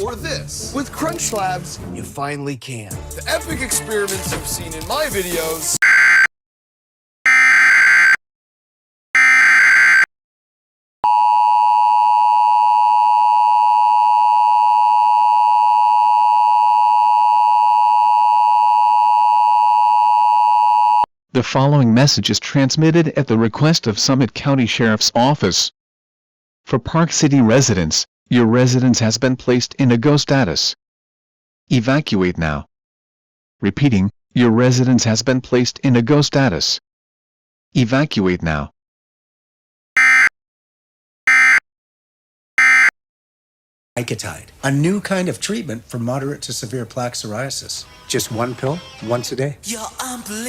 or this. With Crunch Labs, you finally can. The epic experiments you've seen in my videos. The following message is transmitted at the request of Summit County Sheriff's Office. For Park City residents, your residence has been placed in a go status. Evacuate now. Repeating, your residence has been placed in a go status. Evacuate now. Icotide, a new kind of treatment for moderate to severe plaque psoriasis. Just one pill, once a day. You're unbelievable.